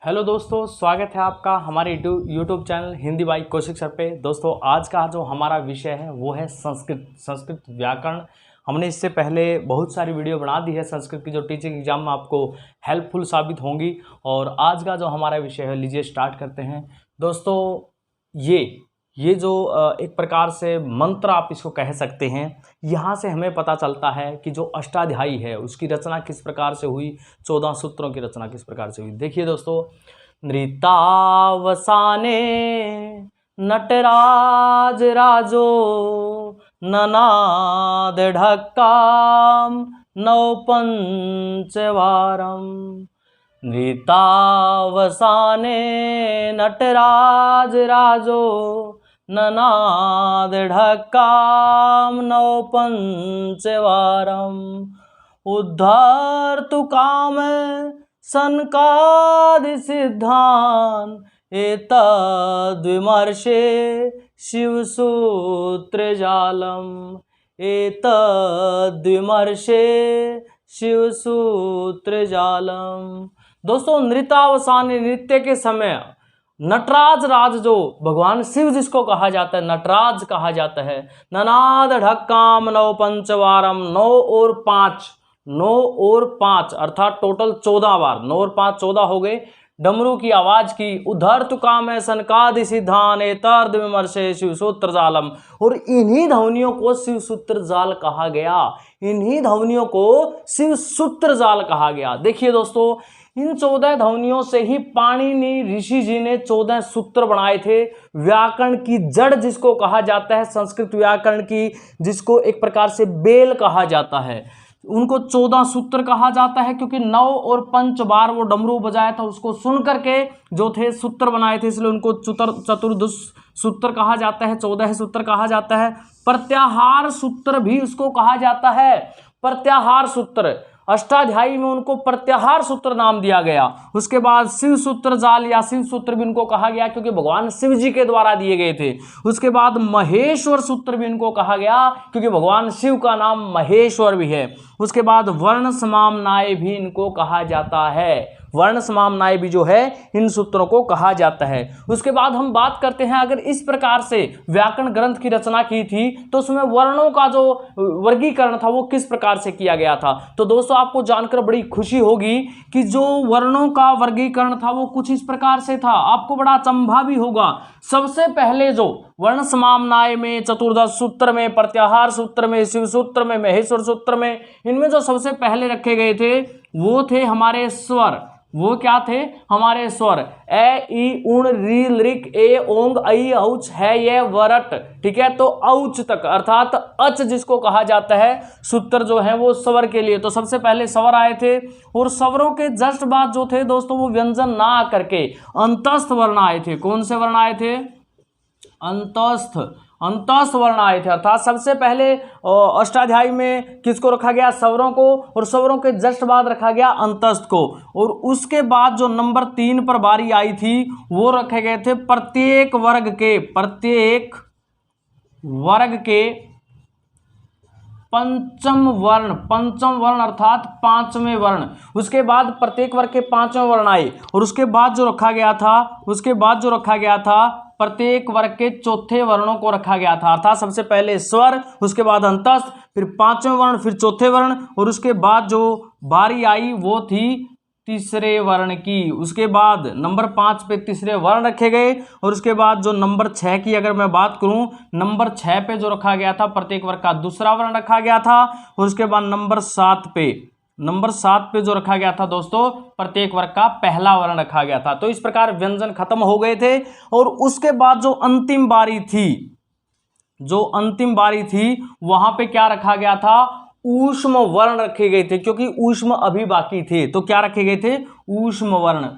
Hello दोस्तों, स्वागत है आपका हमारे YouTube channel Hindi by Kaushik sir पे। दोस्तों, आज का जो हमारा विषय है वो है संस्कृत व्याकरण। हमने इससे पहले बहुत सारी वीडियो बना दी है संस्कृत की, जो टीचिंग एग्जाम में आपको हेल्पफुल साबित होंगी। और आज का जो हमारा विषय है, लीजिए स्टार्ट करते हैं। दोस्तों, ये जो एक प्रकार से मंत्र आप इसको कह सकते हैं। यहाँ से हमें पता चलता है कि जो अष्टाध्यायी है उसकी रचना किस प्रकार से हुई, 14 सूत्रों की रचना किस प्रकार से हुई। देखिए दोस्तों, नृतावसाने नटराज राजो ननाद ढक्काम नौ पंचवारम। नृतावसाने नटराज राजो ननाद ढक्काम नौ पंचवारम। उद्धर्तु काम सनकादि सिद्धान एतद्विमर्शे शिवसूत्र जालम। एतद्विमर्शे शिवसूत्र जालम। दोस्तों, नृतावसान नृत्य के समय नटराज राज, जो भगवान शिव जिसको कहा जाता है, नटराज कहा जाता है। ननाद ढक्काम नौ पंचवारम, 9 और 5 अर्थात टोटल 14 बार। 9 और 5 14 हो गए। डमरू की आवाज की। उद्धर्तु काम सनकादि सिद्धान एतर्द विमर्शे शिवसूत्र जालम। और इन्हीं ध्वनियों को शिवसूत्र जाल कहा गया। इन्हीं ध्वनियों को शिवसूत्र जाल कहा गया। देखिए दोस्तों, इन 14 ध्वनियों से ही पाणिनि ऋषि जी ने 14 सूत्र बनाए थे। व्याकरण की जड़ जिसको कहा जाता है, संस्कृत व्याकरण की, जिसको एक प्रकार से बेल कहा जाता है, उनको 14 सूत्र कहा जाता है। क्योंकि 9 और 5 बार वो डमरू बजाया था, उसको सुन करके जो थे सूत्र बनाए थे, इसलिए उनको चतुर्दश सूत्र कहा जाता है, 14 सूत्र कहा जाता है। प्रत्याहार सूत्र भी उसको कहा जाता है। प्रत्याहार सूत्र, अष्टाध्यायी में उनको प्रत्याहार सूत्र नाम दिया गया। उसके बाद शिव सूत्र जाल या शिव सूत्र भी इनको कहा गया, क्योंकि भगवान शिव जी के द्वारा दिए गए थे। उसके बाद महेश्वर सूत्र भी इनको कहा गया, क्योंकि भगवान शिव का नाम महेश्वर भी है। उसके बाद वर्ण समामनाय भी इनको कहा जाता है। वर्ण समामनाय भी जो है इन सूत्रों को कहा जाता है। उसके बाद हम बात करते हैं, अगर इस प्रकार से व्याकरण ग्रंथ की रचना की थी तो उसमें वर्णों का जो वर्गीकरण था वो किस प्रकार से किया गया था। तो दोस्तों, आपको जानकर बड़ी खुशी होगी कि जो वर्णों का वर्गीकरण था वो कुछ इस प्रकार से था। आपको बड़ा अचंभा भी होगा। सबसे पहले जो वर्ण समामनाय में, चतुर्दश सूत्र में, प्रत्याहार सूत्र में, शिव सूत्र में, महेश्वर सूत्र में, इनमें जो सबसे पहले रखे गए थे वो थे हमारे स्वर। वो क्या थे? हमारे स्वर। ए ई उण री लृक ए ओंग ऐ औच है ये वरट। ठीक है, तो औच तक अर्थात अच जिसको कहा जाता है, सूत्र जो है वो स्वर के लिए। तो सबसे पहले स्वर आए थे, और स्वरों के जस्ट बाद जो थे दोस्तों वो व्यंजन ना आकर के अंतस्थ वर्ण आए थे। कौन से वर्ण आए थे? अंतस्थ वर्ण आए थे। अर्थात सबसे पहले अष्टाध्यायी में किसको रखा गया? स्वरों को, और स्वरों के जस्ट बाद रखा गया अंतस्थ को। और उसके बाद जो नंबर 3 पर बारी आई थी वो रखे गए थे प्रत्येक वर्ग के पंचम वर्ण अर्थात 5वें वर्ण। उसके बाद प्रत्येक वर्ग के 5वें वर्ण आए, और उसके बाद जो रखा गया था प्रत्येक वर्ग के चौथे वर्णों को रखा गया था। अर्थात सबसे पहले स्वर, उसके बाद अंतस्थ, फिर 5वें वर्ण, फिर चौथे वर्ण, और उसके बाद जो बारी आई वो थी तीसरे वर्ण की। उसके बाद नंबर 5 पे तीसरे वर्ण रखे गए, और उसके बाद जो नंबर 6 की अगर मैं बात करूं, नंबर 6 पे जो रखा गया था प्रत्येक वर्ग का दूसरा वर्ण रखा गया था। और उसके बाद नंबर 7 पे जो रखा गया था दोस्तों, प्रत्येक वर्ग का पहला वर्ण रखा गया था। तो इस प्रकार व्यंजन खत्म हो गए थे। और उसके बाद जो अंतिम बारी थी वहां पे क्या रखा गया था? ऊष्म वर्ण रखे गए थे, क्योंकि ऊष्म अभी बाकी थे। तो क्या रखे गए थे? ऊष्म वर्ण।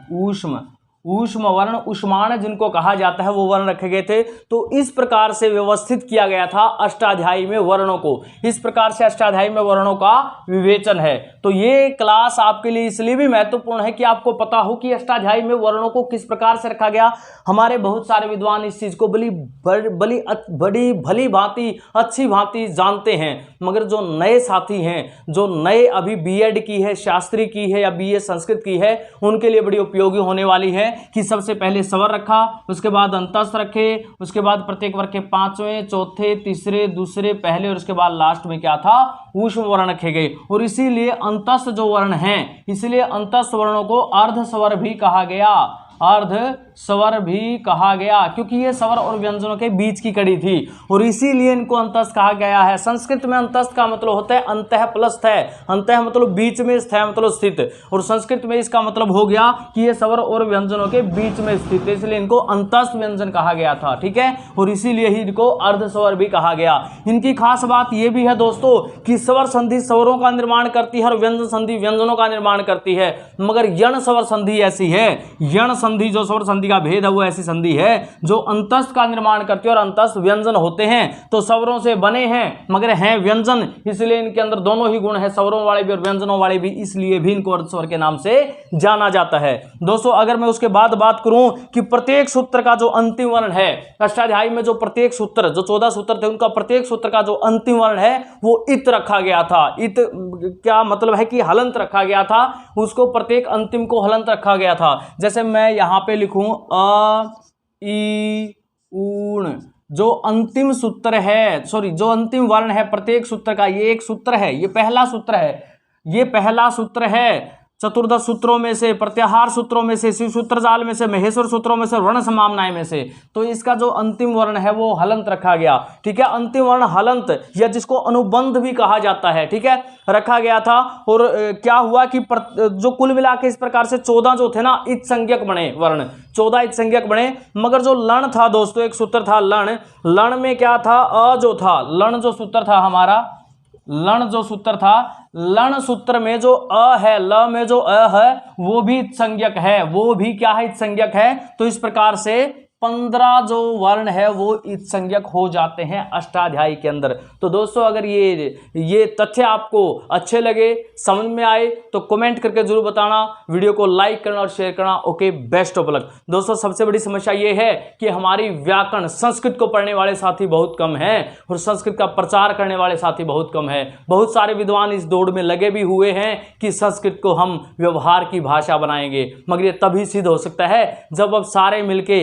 ऊष्म वर्ण, ऊष्माण जिनको कहा जाता है वो वर्ण रखे गए थे। तो इस प्रकार से व्यवस्थित किया गया था अष्टाध्यायी में वर्णों को। इस प्रकार से अष्टाध्यायी में वर्णों का विवेचन है। तो ये क्लास आपके लिए इसलिए भी महत्वपूर्ण है कि आपको पता हो कि अष्टाध्यायी में वर्णों को किस प्रकार से रखा गया। हमारे बहुत सारे विद्वान इस चीज को बड़ी भली भांति अच्छी भांति जानते हैं, मगर जो नए साथी हैं, जो नए अभी बीएड की है, शास्त्री की है या बीए संस्कृत की है, उनके लिए बड़ी उपयोगी होने वाली है कि सबसे पहले स्वर रखा, उसके बाद अंतस्थ रखे, उसके बाद प्रत्येक वर्ग के पांचवें, चौथे, तीसरे, दूसरे, पहले और उसके बाद लास्ट में क्या था, ऊष्म वर्ण रखे गए। और इसीलिए अंतस्थ जो वर्ण हैं, इसलिए अंतस्थ वर्णों को अर्ध स्वर भी कहा गया, अर्ध स्वर भी कहा गया, क्योंकि ये स्वर और व्यंजनों के बीच की कड़ी थी और इसीलिए इनको अंतस्थ कहा गया है। संस्कृत में अंतस्थ का मतलब होता है अंतः प्लस है, अंतः मतलब बीच में, स्थय मतलब स्थित, और संस्कृत में इसका मतलब हो गया कि ये स्वर और व्यंजनों के बीच में स्थित है, इसलिए इनको अंतस्थ व्यंजन कहा गया था। ठीक है, और इसीलिए ही इनको अर्ध स्वर भी कहा गया। इनकी खास बात यह भी है दोस्तों कि स्वर संधि स्वरों का निर्माण करती है और व्यंजन संधि व्यंजनों का निर्माण करती है, मगर यण स्वर संधि ऐसी है, यण संधि जो स्वर संधि का भेद है वो ऐसी संधि है जो अंतस्थ का निर्माण करती है और अंतस्थ व्यंजन होते हैं। तो स्वरों से बने हैं मगर हैं व्यंजन, इसलिए इनके अंदर दोनों ही गुण है, स्वरों वाले भी और व्यंजनों वाले भी, इसलिए भी इनको अर्ध स्वर के नाम से जाना जाता है। दोस्तों अगर मैं उसके बाद बात करूं कि प्रत्येक सूत्र का जो अंतिम वर्ण है, अष्टाध्यायी में जो प्रत्येक सूत्र, जो 14 सूत्र थे, उनका प्रत्येक सूत्र का जो अंतिम वर्ण है वो इत रखा गया था। इत क्या मतलब है कि हलंत रखा गया था, उसको प्रत्येक अंतिम को हलंत रखा गया था। जैसे मैं यहां पे लिखूं अ ई ऊण, जो अंतिम सूत्र है, सॉरी जो अंतिम वर्ण है प्रत्येक सूत्र का, ये एक सूत्र है, ये पहला सूत्र है, ये पहला सूत्र है चतुर्दश सूत्रों में से, प्रत्याहार सूत्रों में से, शिव सूत्र जाल में से, महेश्वर सूत्रों में से, वर्ण समामनाएं में से। तो इसका जो अंतिम वर्ण है वो हलंत रखा गया। ठीक है, अंतिम वर्ण हलंत या जिसको अनुबंध भी कहा जाता है, ठीक है, रखा गया था। और क्या हुआ कि जो कुल मिला के इस प्रकार से 14 जो थे ना इत संज्ञक बने वर्ण, 14 इत संज्ञक बने, मगर जो लण था दोस्तों, एक सूत्र था लण, लण में क्या था, अ जो था, लण जो सूत्र था हमारा, लण जो सूत्र था, लण सूत्र में जो अ है, ल में जो अ है वो भी संज्ञक है, वो भी क्या है, संज्ञक है। तो इस प्रकार से 15 जो वर्ण है वो इत संज्ञक हो जाते हैं अष्टाध्यायी के अंदर। तो दोस्तों अगर ये तथ्य आपको अच्छे लगे, समझ में आए, तो कमेंट करके जरूर बताना, वीडियो को लाइक करना और शेयर करना। Okay, best of luck. दोस्तों सबसे बड़ी समस्या ये है कि हमारी व्याकरण संस्कृत को पढ़ने वाले साथी बहुत कम हैं और संस्कृत का प्रचार करने वाले साथी बहुत कम है। बहुत सारे विद्वान इस दौड़ में लगे भी हुए हैं कि संस्कृत को हम व्यवहार की भाषा बनाएंगे, मगर ये तभी सिद्ध हो सकता है जब अब सारे मिलके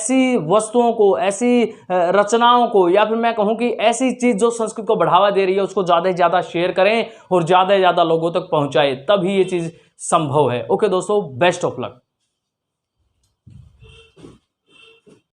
ऐसी वस्तुओं को, ऐसी रचनाओं को, या फिर मैं कहूं कि ऐसी चीज जो संस्कृत को बढ़ावा दे रही है उसको ज्यादा से ज्यादा शेयर करें और ज्यादा से ज्यादा लोगों तक पहुंचाएं, तभी ये चीज संभव है। ओके दोस्तों, बेस्ट ऑफ लक।